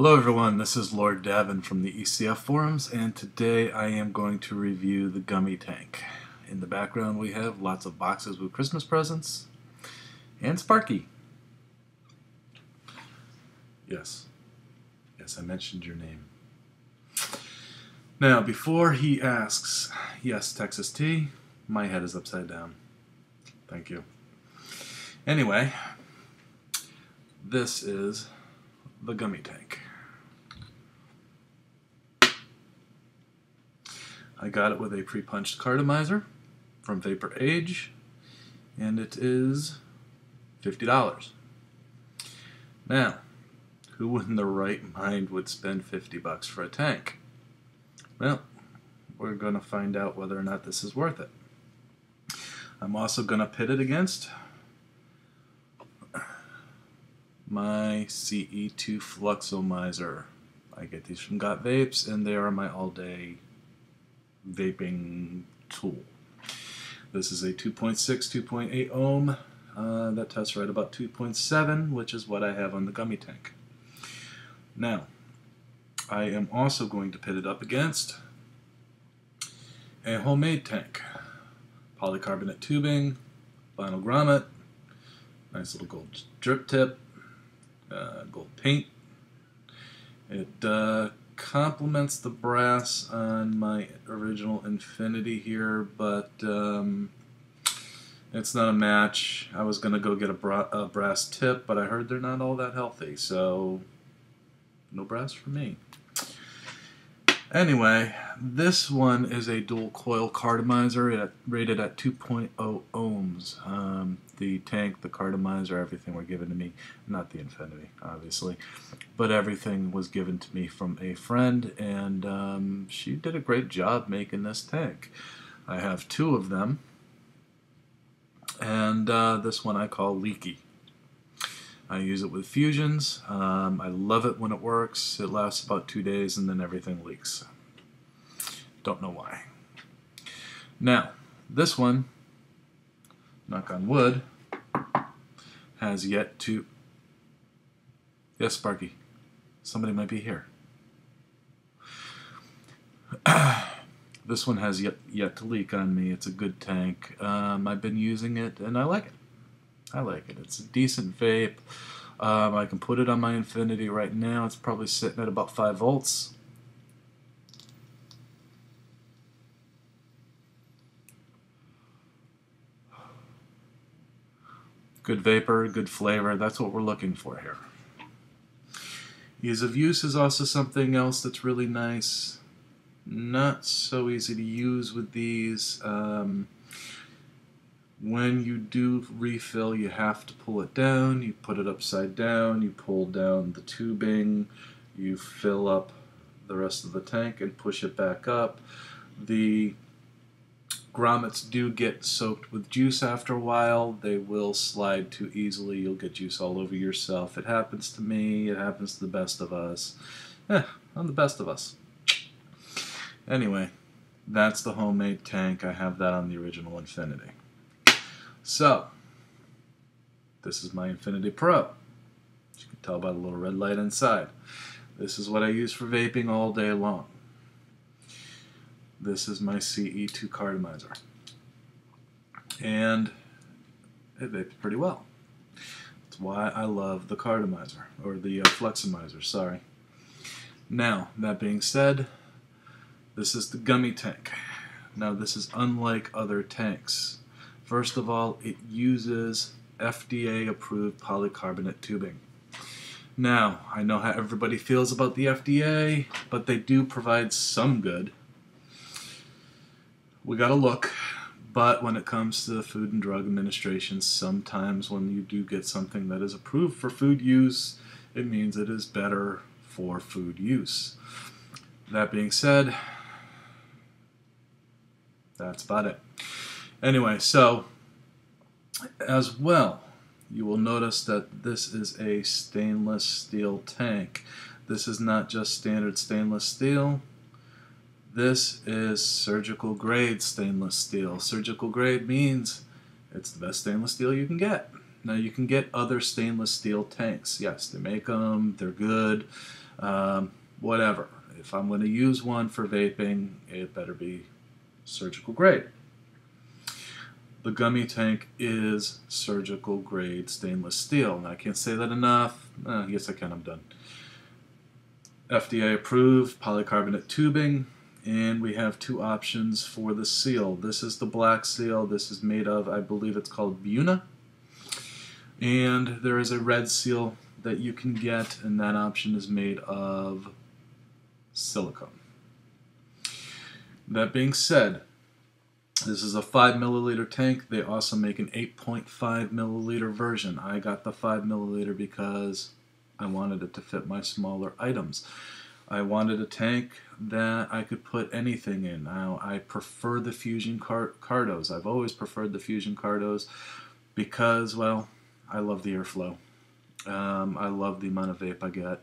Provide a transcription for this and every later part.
Hello everyone, this is LordDavon from the ECF forums, and today I am going to review the Gummy Tank. In the background we have lots of boxes with Christmas presents, and Sparky. Yes, I mentioned your name. Now, before he asks, yes, Texas Tea, my head is upside down. Thank you. Anyway, this is the Gummy Tank. I got it with a pre-punched cartomizer from Vapor Age, and it is $50. Now, who in their right mind would spend $50 for a tank? Well, we're going to find out whether or not this is worth it. I'm also going to pit it against my CE2 Fluxomizer. I get these from Got Vapes, and they are my all-day vaping tool. This is a 2.6, 2.8 ohm. That tests right about 2.7, which is what I have on the Gummy Tank. Now, I am also going to pit it up against a homemade tank. Polycarbonate tubing, vinyl grommet, nice little gold drip tip, gold paint. It complements the brass on my original Infinity here, but it's not a match. I was going to go get a brass tip, but I heard they're not all that healthy, so no brass for me. Anyway, this one is a dual coil cartomizer rated at 2.0 ohms. The tank, the cartomizer, everything were given to me, not the Infinity, obviously, but everything was given to me from a friend, and she did a great job making this tank. I have two of them, and this one I call Leaky. I use it with fusions. I love it when it works. It lasts about 2 days and then everything leaks. Don't know why. Now, this one, knock on wood, has yet to... Yes, Sparky, somebody might be here. This one has yet to leak on me. It's a good tank. I've been using it and I like it. It's a decent vape. I can put it on my Infinity right now. It's probably sitting at about 5 volts. Good vapor, good flavor. That's what we're looking for here. Ease of use is also something else that's really nice. Not so easy to use with these. When you do refill, you have to pull it down. You put it upside down, you pull down the tubing, you fill up the rest of the tank and push it back up. The grommets do get soaked with juice after a while. They will slide too easily. You'll get juice all over yourself. It happens to me. It happens to the best of us. I'm the best of us. Anyway, that's the homemade tank. I have that on the original Infinity. So, this is my Infinity Pro. As you can tell by the little red light inside. This is what I use for vaping all day long. This is my CE2 cartomizer. And it vapes pretty well. That's why I love the cartomizer, or the fluxomizer, sorry. Now, that being said, this is the Gummy Tank. Now, this is unlike other tanks. First of all, it uses FDA-approved polycarbonate tubing. Now, I know how everybody feels about the FDA, but they do provide some good. We gotta look, but when it comes to the Food and Drug Administration, sometimes when you do get something that is approved for food use, it means it is better for food use. That being said, that's about it. Anyway, so as well, you will notice that this is a stainless steel tank. This is not just standard stainless steel. This is surgical grade stainless steel. Surgical grade means it's the best stainless steel you can get. Now, you can get other stainless steel tanks. Yes, they make them, they're good. Whatever. If I'm going to use one for vaping, it better be surgical grade. The Gummy Tank is surgical grade stainless steel. And I can't say that enough. Yes, I can. I'm done. FDA approved polycarbonate tubing. And we have two options for the seal. This is the black seal. This is made of, I believe it's called Buna. And there is a red seal that you can get, and that option is made of silicone. That being said, this is a 5 milliliter tank. They also make an 8.5 milliliter version. I got the 5 milliliter because I wanted it to fit my smaller items. I wanted a tank that I could put anything in. Now, I prefer the Fusion Cardos. I've always preferred the Fusion Cardos because, well, I love the airflow. I love the amount of vape I get.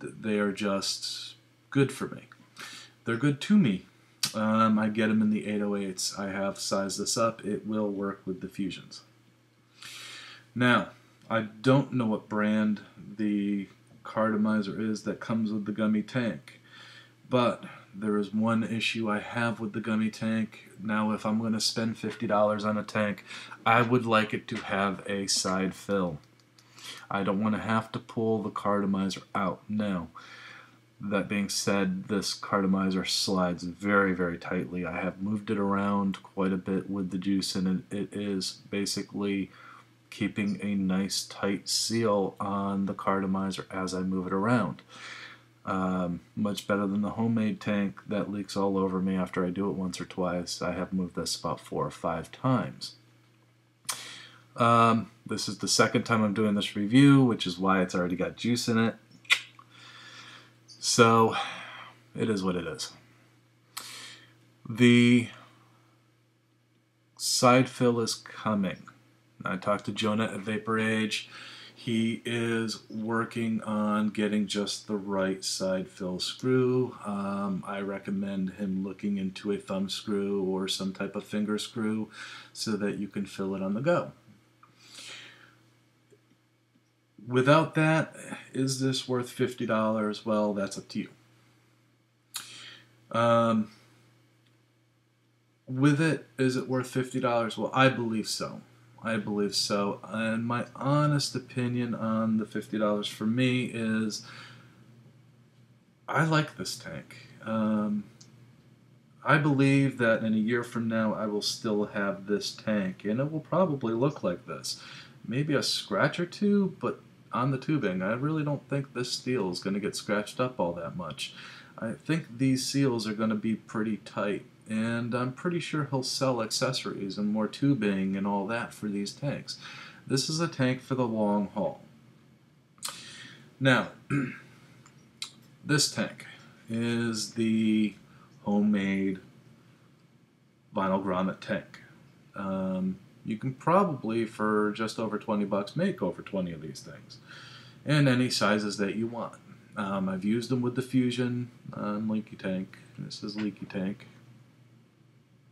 They are just good for me. They're good to me. I get them in the 808s. I have sized this up. It will work with the Fusions. Now, I don't know what brand the cartomizer is that comes with the Gummy Tank, but there is one issue I have with the Gummy Tank. Now, if I'm going to spend $50 on a tank, I would like it to have a side fill. I don't want to have to pull the cartomizer out. Now, that being said, this cartomizer slides very, very tightly. I have moved it around quite a bit with the juice, and it is basically keeping a nice tight seal on the cartomizer as I move it around. Much better than the homemade tank that leaks all over me after I do it once or twice. I have moved this about 4 or 5 times. This is the second time I'm doing this review, which is why it's already got juice in it. So, it is what it is. The side fill is coming. I talked to Jonah at Vapor Age. He is working on getting just the right side fill screw. I recommend him looking into a thumb screw or some type of finger screw so that you can fill it on the go. Without that, is this worth $50? Well, that's up to you. With it, is it worth $50? Well, I believe so. I believe so. And my honest opinion on the $50 for me is I like this tank. I believe that in a year from now I will still have this tank, and it will probably look like this. Maybe a scratch or two, but on the tubing, I really don't think this steel is going to get scratched up all that much. I think these seals are going to be pretty tight, and I'm pretty sure he'll sell accessories and more tubing and all that for these tanks. This is a tank for the long haul. Now, this tank is the homemade vinyl grommet tank. You can probably, for just over 20 bucks, make over 20 of these things, and any sizes that you want. I've used them with the Fusion Leaky Tank. This is Leaky Tank,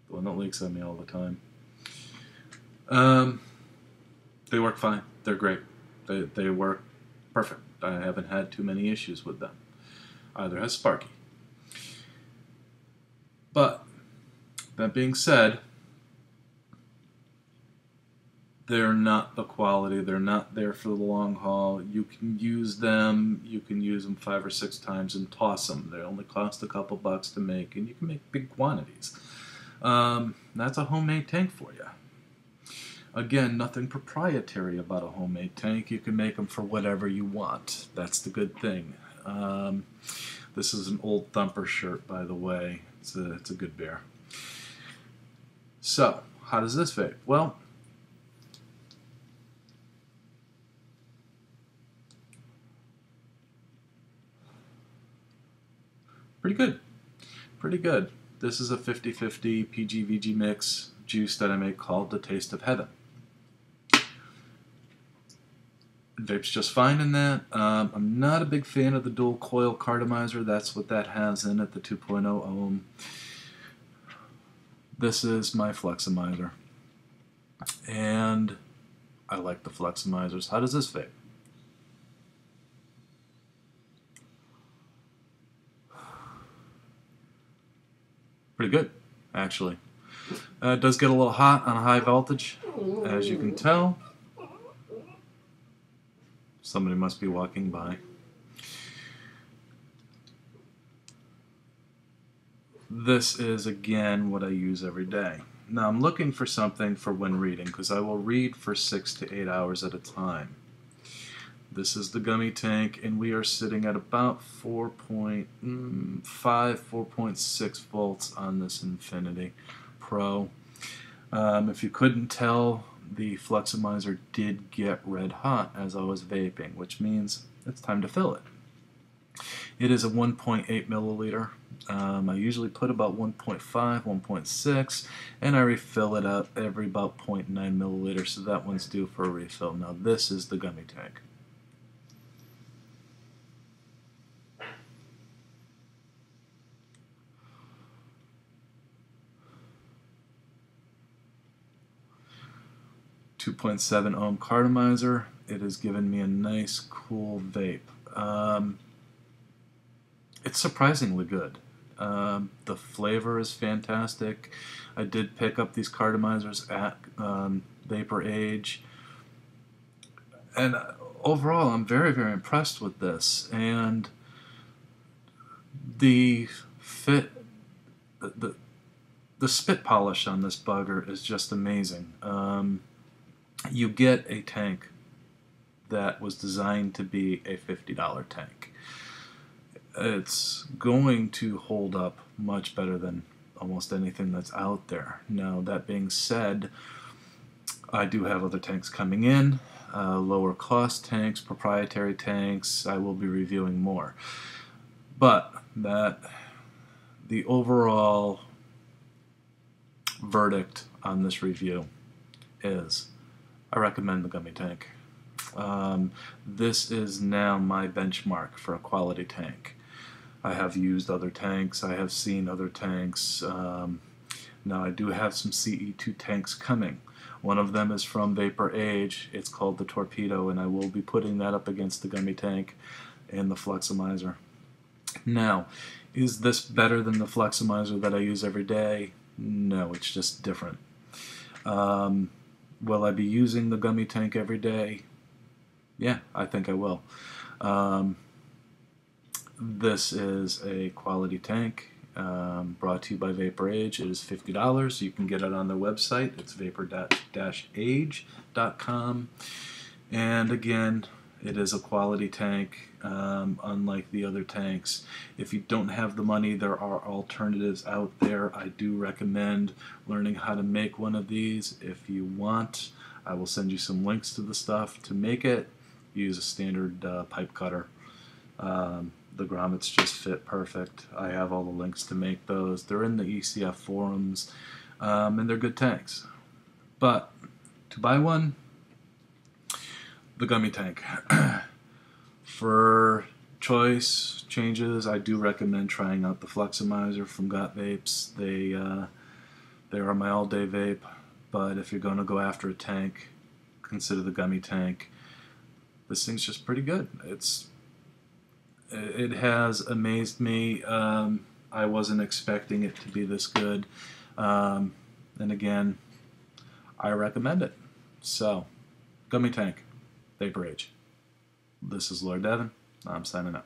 the one that leaks at me all the time. They work fine. They're great. They work perfect. I haven't had too many issues with them. Either has Sparky. But, that being said, they're not the quality. They're not there for the long haul. You can use them 5 or 6 times and toss them. They only cost a couple bucks to make, and you can make big quantities. That's a homemade tank for you. Again, nothing proprietary about a homemade tank. You can make them for whatever you want. That's the good thing. This is an old Thumper shirt, by the way. It's a good beer. So, how does this vape? Well, pretty good. Pretty good. This is a 50-50 PG-VG mix juice that I make called the Taste of Heaven. It vapes just fine in that. I'm not a big fan of the dual coil cartomizer. That's what that has in it, the 2.0 ohm. This is my Fleximizer. And I like the Fleximizers. How does this vape? Pretty good, actually. It does get a little hot on a high voltage, as you can tell. Somebody must be walking by. This is, again, what I use every day. Now, I'm looking for something for when reading, because I will read for 6 to 8 hours at a time. This is the Gummy Tank, and we are sitting at about 4.5, 4.6 volts on this Infinity Pro. If you couldn't tell, the fluxomizer did get red hot as I was vaping, which means it's time to fill it. It is a 1.8 milliliter. I usually put about 1.5, 1.6, and I refill it up every about 0.9 milliliters, so that one's due for a refill. Now this is the Gummy Tank. .7 ohm cartomizer. It has given me a nice, cool vape. It's surprisingly good. The flavor is fantastic. I did pick up these cartomizers at Vapor Age, and overall I'm very, very impressed with this. And the fit, the spit polish on this bugger is just amazing. You get a tank that was designed to be a $50 tank. It's going to hold up much better than almost anything that's out there. Now, that being said, I do have other tanks coming in, lower cost tanks, proprietary tanks. I will be reviewing more. But the overall verdict on this review is I recommend the Gummy Tank. This is now my benchmark for a quality tank. I have used other tanks, I have seen other tanks. Now I do have some CE2 tanks coming. One of them is from Vapor Age. It's called the Torpedo, and I will be putting that up against the Gummy Tank and the Fluxomizer. Now, is this better than the Fluxomizer that I use every day? No, it's just different. Will I be using the Gummy Tank every day? Yeah, I think I will. This is a quality tank brought to you by Vapor Age. It is $50. You can get it on their website. It's vapor-age.com. And again, it is a quality tank, unlike the other tanks. If you don't have the money, there are alternatives out there. I do recommend learning how to make one of these. If you want, I will send you some links to the stuff to make it. Use a standard pipe cutter. The grommets just fit perfect. I have all the links to make those. They're in the ECF forums, and they're good tanks. But to buy one, the Gummy Tank. For choice changes, I do recommend trying out the Fluxomizer from Got Vapes. They are my all-day vape, but if you're going to go after a tank, consider the Gummy Tank. This thing's just pretty good. It has amazed me. I wasn't expecting it to be this good. And again, I recommend it. So, Gummy Tank, Vapor Age. This is LordDavon. I'm signing out.